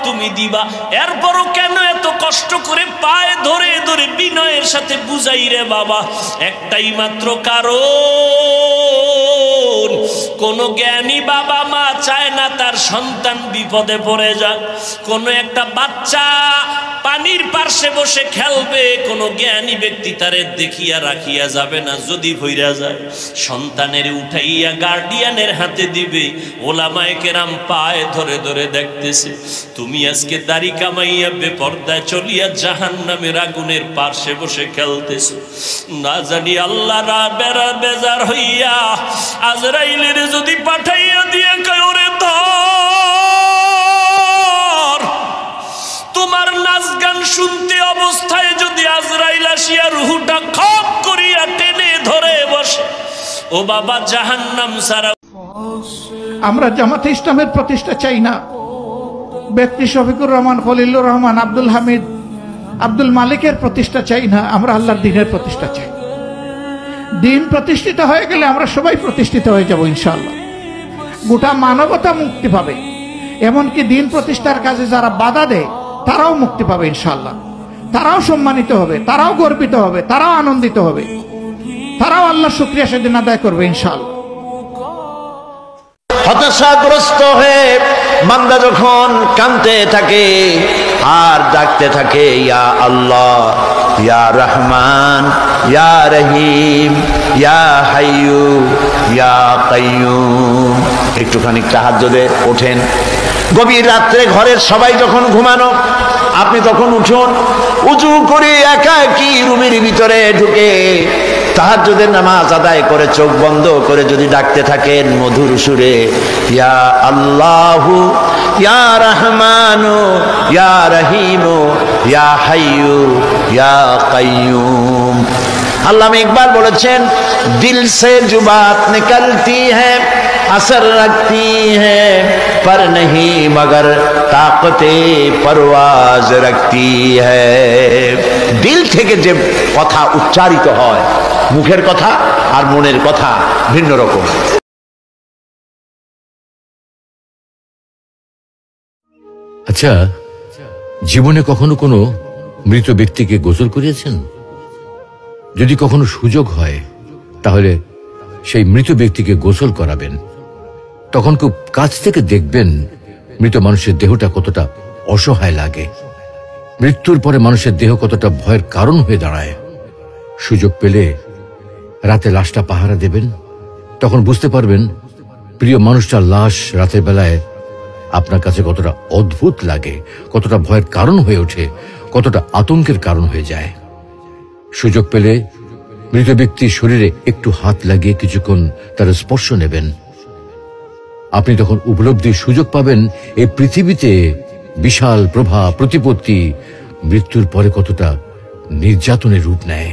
তুমি দিবা। এরপরও কেন এত কষ্ট করে পায়ে ধরে ধরে বিনয়ের সাথে বুঝাই রে বাবা, একটাই মাত্র কারণ, কোন জ্ঞানী বাবা মা চায় না তার সন্তান বিপদে পড়ে যাক। কোন একটা বাচ্চা পানির পার্শ্বে বসে খেলবে, কোন জ্ঞানী ব্যক্তি তারে দেখিয়া রাখিয়া যাবে না, যদি ভইরা যায় সন্তানের উঠাইয়া গার্ডিয়ানের হাতে দিবে। ওলামায়ে কেরাম পায়ে ধরে ধরে দেখতেছে, তুমি আজকে দাড়ি কামাইয়া বেপর্দায় চলিয়া জাহান্নামের আগুনের পার্শ্বে বসে খেলতেছো। না জানি আল্লাহ বেজার হইয়া আজরাইলের যদি পাঠাইয়া দিয়ে কয় ওরে ধর, তোমার নাচ গান শুনতে অবস্থায় যদি আজরাইল আসিয়া রুহুটা খপ করিয়া টেনে ধরে বসে, ও বাবা জাহান্নাম সারা। আমরা জামাতে ইসলামের প্রতিষ্ঠা চাই না, ব্যক্তি শফিকুর রহমান, খলিলুর রহমান, আব্দুল হামিদ, আব্দুল মালিকের প্রতিষ্ঠা চাই না, আমরা আল্লাহর দ্বীনের প্রতিষ্ঠা চাই। দ্বীন প্রতিষ্ঠিত হয়ে গেলে আমরা সবাই প্রতিষ্ঠিত হয়ে যাব ইনশাআল্লাহ। গোটা মানবতা মুক্তি পাবে, এমনকি দ্বীন প্রতিষ্ঠার কাজে যারা বাধা দেয় তারাও মুক্তি পাবে ইনশাআল্লাহ। তারাও সম্মানিত হবে, তারাও গর্বিত হবে, তারাও আনন্দিত হবে, তারাও আল্লাহর শুকরিয়া সেদিন আদায় করবে ইনশাআল্লাহ। হতাশাগ্রস্ত হয়ে বান্দা যখন কাঁদতে থাকে আর ডাকতে থাকে, ইয়া আল্লাহ, ইয়া রহমান, ইয়া রহিম, ইয়া হাইয়ু, ইয়া কাইয়ুম, একটুখানি তাহাজ্জুদে ওঠেন। গভীর রাত্রে ঘরের সবাই যখন ঘুমানো, আপনি তখন উঠুন, উজু করে একাকী রুমের ভিতরে ঢুকে তাহাজ্জুদের নামাজ আদায় করে চোখ বন্ধ করে যদি ডাকতে থাকেন মধুর সুরে, ইয়া আল্লাহু, ইয়া রহমানু, ইয়া রহিমু, ইয়া হাইয়ু, ইয়া কাইয়ুম। আল্লামা ইকবাল বলেছেন, দিল সে जो बात निकलती है असर रखती है पर नहीं मगर ताकते परवाज रखती है। दिल থেকে যে কথা উচ্চারিত হয়, মুখের কথা আর মনের কথা ভিন্ন রকম। আচ্ছা, জীবনে কখনো কোনো মৃত ব্যক্তিকে গোসল করিয়েছেন? যদি কখনো সুযোগ হয় তাহলে সেই মৃত ব্যক্তিকে গোসল করাবেন। তখন খুব কাছ থেকে দেখবেন মৃত মানুষের দেহটা কতটা অসহায় লাগে, মৃত্যুর পরে মানুষের দেহ কতটা ভয়ের কারণ হয়ে দাঁড়ায়। সুযোগ পেলে রাতে লাশটা পাহারা দেবেন, তখন বুঝতে পারবেন প্রিয় মানুষটার লাশ রাতের বেলায় আপনার কাছে কতটা অদ্ভুত লাগে, কতটা ভয়ের কারণ হয়ে ওঠে, কতটা আতঙ্কের কারণ হয়ে যায়। সুযোগ পেলে মৃত ব্যক্তির শরীরে একটু হাত লাগিয়ে কিছুক্ষণ তার স্পর্শ নেবেন। আপনি তখন উপলব্ধির সুযোগ পাবেন এই পৃথিবীতে বিশাল প্রভাব প্রতিপত্তি মৃত্যুর পরে কতটা নির্যাতনের রূপ নেয়।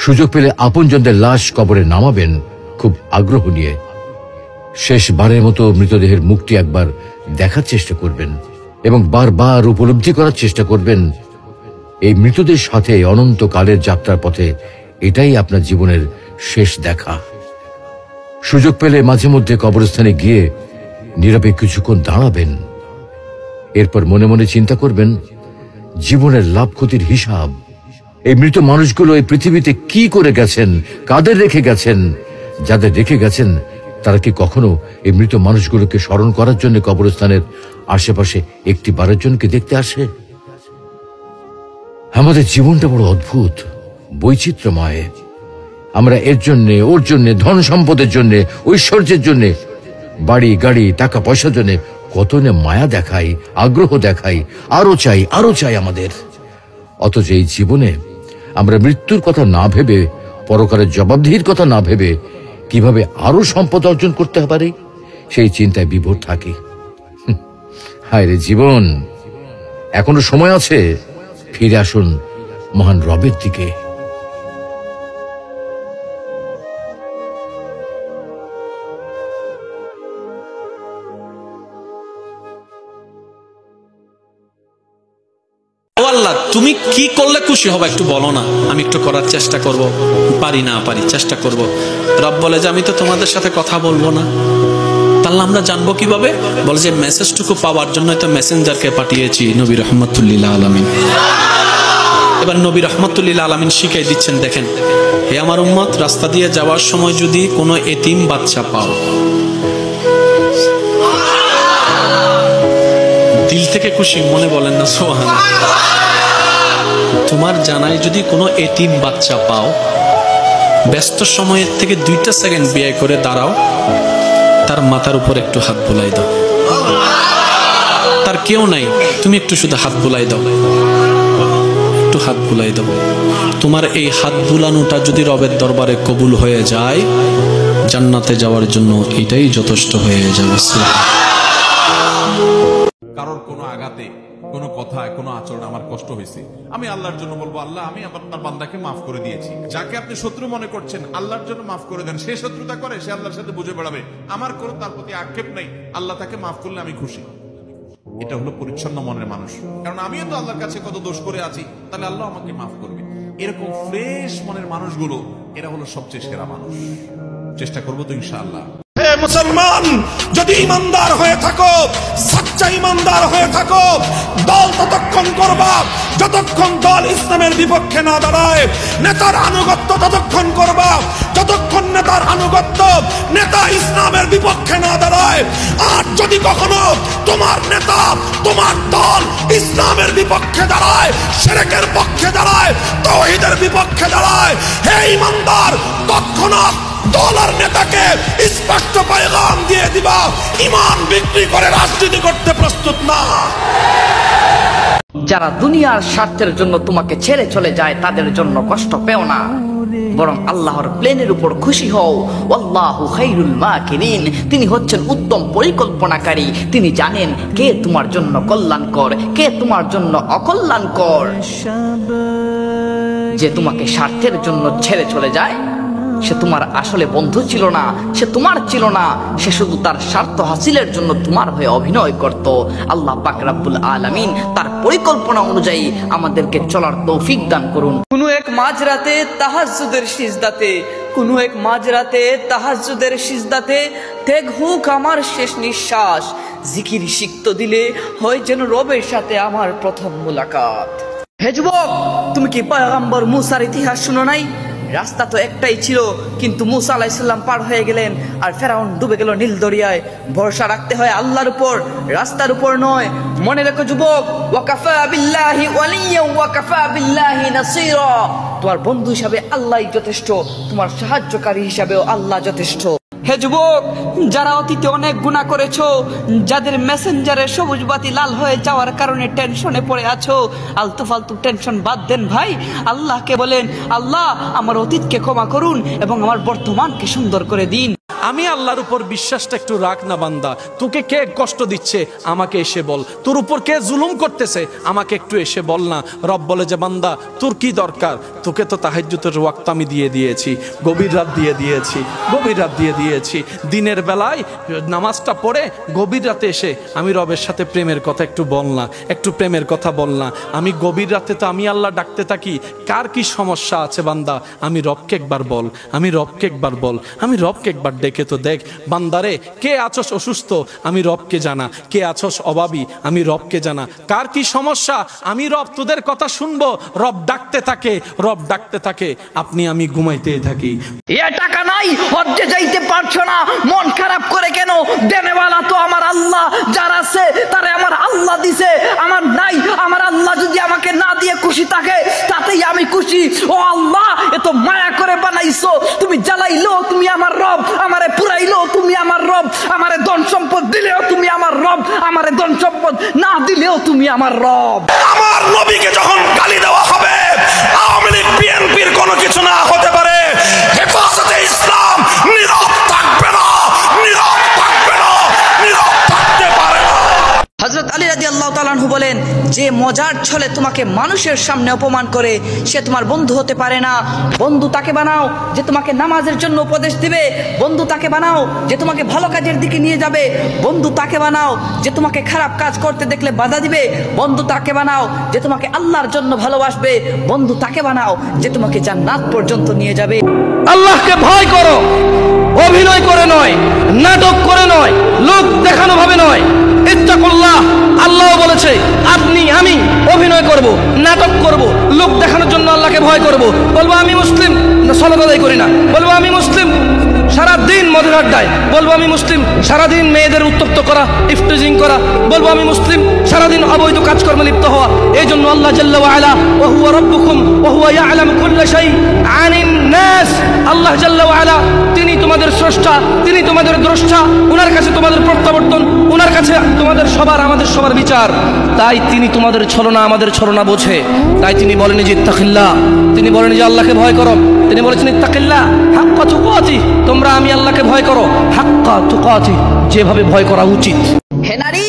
সুযোগ পেলে আপনজনদের লাশ কবরে নামাবেন খুব আগ্রহ নিয়ে। শেষবারের মতো মৃতদেহের মুখটি একবার দেখার চেষ্টা করবেন এবং বারবার উপলব্ধি করার চেষ্টা করবেন এই মৃতদের সাথে অনন্তকালের যাত্রার পথে এটাই আপনার জীবনের শেষ দেখা। সুযোগ পেলে মাঝে মধ্যে কবরস্থানে গিয়ে নীরবে কিছুক্ষণ দাঁড়াবেন, এরপর মনে মনে চিন্তা করবেন জীবনের লাভ ক্ষতির হিসাব। এই মৃত মানুষগুলো এই পৃথিবীতে কি করে গেছেন, কাদের রেখে গেছেন, যাদের রেখে গেছেন তারা কি কখনো এই মৃত মানুষগুলোকে স্মরণ করার জন্য কবরস্থানের আশেপাশে একটি বারের জনকে দেখতে আসে? আমাদের জীবনটা বড় অদ্ভুত, বৈচিত্র্যময়। আমরা এর জন্যে, ওর জন্যে, ধন সম্পদের জন্যে, ঐশ্বর্যের জন্যে, বাড়ি গাড়ি টাকা পয়সার জন্যে কত না মায়া দেখাই, আগ্রহ দেখাই, আরো চাই আরো চাই আমাদের। অথচ এই জীবনে আমরা মৃত্যুর কথা না ভেবে, পরকালের জবাবদিহির কথা না ভেবে কিভাবে আরো সম্পদ অর্জন করতে পারে সেই চিন্তায় বিভোর থাকি। হায় রে জীবন, এখনো সময় আছে, ফিরে আসুন মহান রবের দিকে। আল্লাহ, তুমি কি করলে খুশি হবে একটু বলো না, আমি একটু করার চেষ্টা করব, পারি না পারি চেষ্টা করব। রব বলে যে আমি তো তোমাদের সাথে কথা বলবো না। আল্লাহ আমরা জানবো কিভাবে? বলে যে মেসেজটুকু পাওয়ার জন্য তো মেসেঞ্জারকে পাঠিয়েছি নবী রাহমাতুল্লিল আলামিন। এবার নবী রাহমাতুল্লিল আলামিন শিখিয়ে দিচ্ছেন, দেখেন হে আমার উম্মত, রাস্তা দিয়ে যাওয়ার সময় যদি কোনো এতিম বাচ্চা পাও, দিল থেকে খুশি, মনে বলেন না সুবহানাল্লাহ। তোমার জানায় যদি কোনো এতিম বাচ্চা পাও, ব্যস্ত সময়ের থেকে 2টা সেকেন্ড ব্যয় করে দাঁড়াও, তার মাথার উপর একটু হাত বুলাই দাও। তার কেউ নাই, তুমি একটু শুধু হাত বুলাই দাও, একটু হাত বুলাই দাও। তোমার এই হাত বুলানোটা যদি রবের দরবারে কবুল হয়ে যায়, জান্নাতে যাওয়ার জন্য এটাই যথেষ্ট হয়ে যাবে। কারোর কোনো আঘাতে, কোনো কথায়, কোনো আচরণ আমার কষ্ট হয়েছে, আমি আল্লাহর জন্য বলবো, আল্লাহ আমি আপনার বান্দাকে মাফ করে দিয়েছি। যাকে আপনি শত্রু মনে করছেন, আল্লাহর জন্য মাফ করে দেন। সে শত্রুতা করে, সে আল্লাহর সাথে বুঝে বেড়াবে, আমার কোনো তার প্রতি আক্ষেপ নেই, আল্লাহ তাকে মাফ করলে আমি খুশি। এটা হলো পরিচ্ছন্ন মনের মানুষ। কারণ আমিও তো আল্লাহর কাছে কত দোষ করে আছি, তাহলে আল্লাহ আমাকে মাফ করবে। এরকম ফ্রেশ মনের মানুষগুলো, এরা হলো সবচেয়ে সেরা মানুষ। চেষ্টা করবো তো ইনশাআল্লাহ। হে মুসলমান, যদি ইমানদার হয়ে থাকো, সচ্চা ইমানদার হয়ে থাকো, দল ততক্ষণ করবা যতক্ষণ দল ইসলামের বিপক্ষে না দাঁড়ায়। নেতার আনুগত্য ততক্ষণ করবা যতক্ষণ নেতার আনুগত্য নেতা ইসলামের বিপক্ষে না দাঁড়ায়। আর যদি কখনো তোমার নেতা, তোমার দল ইসলামের বিপক্ষে দাঁড়ায়, শিরকের পক্ষে দাঁড়ায়, তাওহীদের বিপক্ষে দাঁড়ায়, হে ইমানদার, তৎক্ষণাৎ দল আর নেতাকে স্পষ্ট পয়গাম দিয়ে দিবা, ঈমান বিক্রি করে রাজনীতি করতে প্রস্তুত না। যারা দুনিয়ার স্বার্থের জন্য তোমাকে ছেড়ে চলে যায়, তাদের জন্য কষ্ট পেও না, বরং আল্লাহর প্লেনের উপর খুশি হও। আল্লাহু খায়রুল মাকিরিন, তিনি হচ্ছেন উত্তম পরিকল্পনাকারী। তিনি জানেন কে তোমার জন্য কল্যাণকর, কে তোমার জন্য অকল্যাণকর। যে তোমাকে স্বার্থের জন্য ছেড়ে চলে যায়, সে তোমার আসলে বন্ধু ছিল না, সে তোমার ছিল না, সে শুধু তার স্বার্থ হাসিলের জন্য তোমার হয়ে অভিনয় করত। আল্লাহ পাক রব্বুল আলামিন তার পরিকল্পনা অনুযায়ী আমাদেরকে চলার তৌফিক দান করুন। কোনো এক মাঝরাতে তাহাজ্জুদের সিজদাতে, কোনো এক মাঝরাতে তাহাজ্জুদের সিজদাতে ত্যাগ হোক আমার শেষ নিঃশ্বাস। জিকির সিক্ত দিলে হয় যেন রবের সাথে আমার প্রথম মুলাকাত। হে যুবক, তুমি কি পয়গম্বর মুসার ইতিহাস শুনো নাই? রাস্তা তো একটাই ছিল, কিন্তু মুসা আলাইহিস সালাম পার হয়ে গেলেন আর ফেরাউন ডুবে গেল নীল দরিয়ায়। ভরসা রাখতে হয় আল্লাহর উপর, রাস্তার উপর নয়। মনে রেখো যুবক, ওয়াকাফা বিল্লাহি ওয়ালিয়্যা ওয়াকাফা বিল্লাহি নাসীরা। তোমার বন্ধু হিসাবে আল্লাহই যথেষ্ট, তোমার সাহায্যকারী হিসাবেও আল্লাহ যথেষ্ট। হে যুবক, যারা অতীতে অনেক গুনাহ করেছো, যাদের মেসেঞ্জারের সবুজ বাতি লাল হয়ে যাওয়ার কারণে টেনশনে পড়ে আছো, আলতু ফালতু টেনশন বাদ দেন ভাই। আল্লাহকে বলেন, আল্লাহ আমার অতীতকে ক্ষমা করুন এবং আমার বর্তমানকে সুন্দর করে দিন। আমি আল্লাহর উপর বিশ্বাসটা একটু রাখ না বান্দা। তোকে কে কষ্ট দিচ্ছে আমাকে এসে বল, তোর উপর কে জুলুম করতেছে আমাকে একটু এসে বল না। রব বলে যে বান্দা তোর কি দরকার? তোকে তো তাহাজ্জুদের ওয়াক্ত আমি দিয়ে দিয়েছি, গভীর রাত দিয়ে দিয়েছি, গভীর রাত দিয়ে দিয়েছি। দিনের বেলায় নামাজটা পড়ে গভীর রাতে এসে আমি রবের সাথে প্রেমের কথা একটু বল না, একটু প্রেমের কথা বল না। আমি গভীর রাতে তো আমি আল্লাহ ডাকতে থাকি। কার কি সমস্যা আছে বান্দা? আমি রবকে একবার বল, আমি রবকে একবার বল, আমি রবকে একবার ডেকে তো দেখ। বান্দারে, কে আছস অসুস্থ? আমি রবকে জানা। কে আছস অভাবী? আমি রবকে জানা। কার কি সমস্যা? আমি রব তোদের কথা শুনবো। রব ডাকতে থাকে, রব ডাকতে থাকে, আপনি আমি ঘুমাইতে থাকি। এ টাকা নাই, হজ্জে যাইতে পারছো না, মন খারাপ করে কেন? দেনেওয়ালা তো আমার আল্লাহ, যার আছে তারে আমার আল্লাহ দিছে, আমার নাই। আমার আল্লাহ যদি আমাকে না দিয়ে খুশি থাকে, তাতেই আমি খুশি। ও আল্লাহ, এত মায়া করে বানাইছো, তুমি জ্বালাইলো তুমি আমার রব, আমারে পুরাইলো তুমি আমার রব, আমারে ধন সম্পদ দিলেও তুমি আমার রব, আমারে ধন সম্পদ না দিলেও তুমি আমার রব। আমার নবীকে যখন গালি দেওয়া হবে, আওয়ামী লীগ বিএনপির কোনো কিছু না হতে পারে, হেফাজতে ইসলাম নীরব থাকবে না, নীরব থাকবে না, নীরব থাকতে পারে না। হযরত আলী রাদিয়াল্লাহু তাআলা আনহু বলেন, যে মজার ছলে তোমাকে মানুষের সামনে অপমান করে, সে তোমার বন্ধু হতে পারে না। বন্ধু তাকে বানাও যে তোমাকে নামাজের জন্য উপদেশ দিবে, বন্ধু তাকে বানাও যে তোমাকে ভালো কাজের দিকে নিয়ে যাবে, বন্ধু তাকে বানাও যে তোমাকে খারাপ কাজ করতে দেখলে বাধা দিবে, বন্ধু তাকে বানাও যে তোমাকে আল্লাহর জন্য ভালোবাসবে, বন্ধু তাকে বানাও যে তোমাকে জান্নাত পর্যন্ত নিয়ে যাবে। আল্লাহকে ভয় করো, অভিনয় করে নয়, নাটক করে নয়, লোক বলছে আপনি আমি অভিনয় করব, নাটক করব, লোক দেখানোর জন্য আল্লাহকে ভয় করব, বলবো আমি মুসলিম, সালাত আদায় করি না, বলবো আমি মুসলিম, সারাদিন মদের আড্ডায়, বলবো আমি মুসলিম, সারাদিন মেয়েদের উত্তপ্ত করা, ইফটিজিং করা, বলবো আমি মুসলিম, সারাদিন অবৈধ কাজকর্মে লিপ্ত হওয়া। এই জন্য আল্লাহ জাল্লা ওয়া আলা ওয়া হুয়া রাব্বুকুম ওয়া হুয়া ইয়ালামু কুল্লা শাই আনিন নাস, আল্লাহ জাল্লা ওয়া আলা তিনি তোমাদের স্রষ্টা, তিনি তোমাদের দ্রষ্টা, ওনার কাছে তোমাদের প্রত্যাবর্তন, ওনার কাছে তোমাদের সবার আমাদের সবার বিচার। তাই তিনি তোমাদের ছলনা আমাদের ছলনা বোঝে। তাই তিনি বলেন যে ইত্তাকিল্লাহ, তিনি বলেন যে আল্লাহকে ভয় করো, তিনি বলেছেন ইত্তাকিল্লাহ হাক্কা তুকাতি, তোমরা আমি আল্লাহকে ভয় করো হাক্কা তুকাতি, যেভাবে ভয় করা উচিত। হে নারী,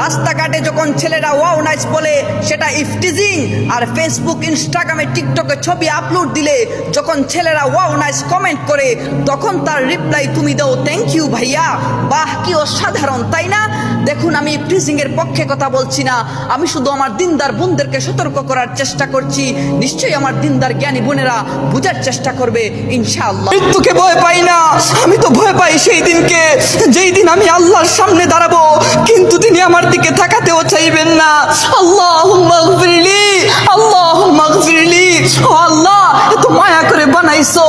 রাস্তাঘাটে যখন ছেলেরা ওয়াও নাইস বলে সেটা ইফটিজিং, আর ফেসবুক ইনস্টাগ্রামে টিকটকে ছবি আপলোড দিলে যখন ছেলেরা ওয়াও নাইস কমেন্ট করে তখন তার রিপ্লাই তুমি দাও থ্যাংক ইউ ভাইয়া, বাহ কি অসাধারণ, তাই না? দেখুন, আমি ইফটিজিং এর পক্ষে কথা বলছি না, আমি শুধু আমার দিনদার বোনদেরকে সতর্ক করার চেষ্টা করছি। নিশ্চয়ই আমার দিনদার জ্ঞানী বোনেরা বুঝার চেষ্টা করবে ইনশাআল্লাহ। মৃত্যুকে ভয় পাই না, আমি তো ভয় পাই সেই দিনকে যেই দিন আমি আল্লাহর সামনে দাঁড়াবো কিন্তু তিনি আমার দিকে তাকাতেও চাইবেন না। আল্লাহুম্মা গফিরলি, আল্লাহুম্মা গফিরলি, ও আল্লাহ এত মায়া করে বানাইছো,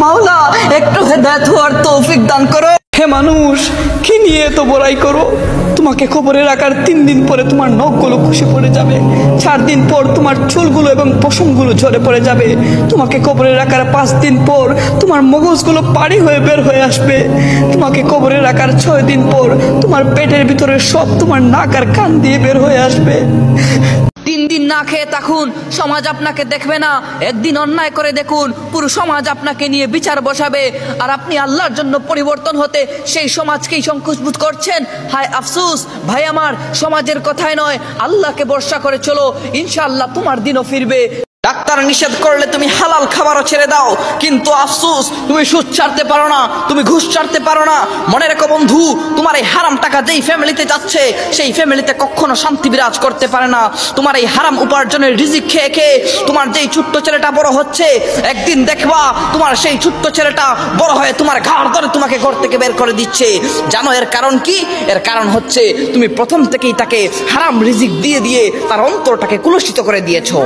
মাওলা একটু হেদায়েত হওয়ার তৌফিক দান করো। হে মানুষ, কি নিয়ে এত বড়াই করো? তোমাকে কবরে রাখার 3 দিন পরে তোমার নখগুলো খসে পড়ে যাবে, 4 দিন পর তোমার চুলগুলো এবং পশমগুলো ঝরে পড়ে যাবে, তোমাকে কবরে রাখার 5 দিন পর তোমার মগজগুলো পাড়ি হয়ে বের হয়ে আসবে, তোমাকে কবরে রাখার 6 দিন পর তোমার পেটের ভিতরে সব তোমার নাক আর কান দিয়ে বের হয়ে আসবে। 3 দিন না খেয়ে থাকুন, সমাজ আপনাকে দেখবে না। একদিন অন্যায় করে দেখুন, পুরো সমাজ আপনাকে নিয়ে বিচার বসাবে, আর আপনি আল্লাহর জন্য পরিবর্তন হতে সেই সমাজকেই সংকোচবোধ করছেন। হায় আফসোস ভাই আমার, সমাজের কথায় নয়, আল্লাহকে ভরসা করে চলো, ইনশাআল্লাহ তোমার দিনও ফিরবে। ডাক্তার নিষেধ করলে তুমি হালাল খাবারও ছেড়ে দাও, কিন্তু আফসোস তুমি সুদ ছাড়তে পারো না, তুমি ঘুষ ছাড়তে পারো না। মনে রেখো বন্ধু, তোমার এই হারাম টাকা যেই ফ্যামিলিতে যাচ্ছে সেই ফ্যামিলিতে কখনো শান্তি বিরাজ করতে পারে না। তোমার এই হারাম উপার্জনের রিজিক খেয়ে খেয়ে তোমার যেই ছোট্ট ছেলেটা বড় হচ্ছে, একদিন দেখবা তোমার সেই ছোট্ট ছেলেটা বড় হয়ে তোমার ঘাড় ধরে তোমাকে ঘর থেকে বের করে দিচ্ছে। জানো এর কারণ কি? এর কারণ হচ্ছে তুমি প্রথম থেকেই তাকে হারাম রিজিক দিয়ে দিয়ে তার অন্তরটাকে কুলুষিত করে দিয়েছো।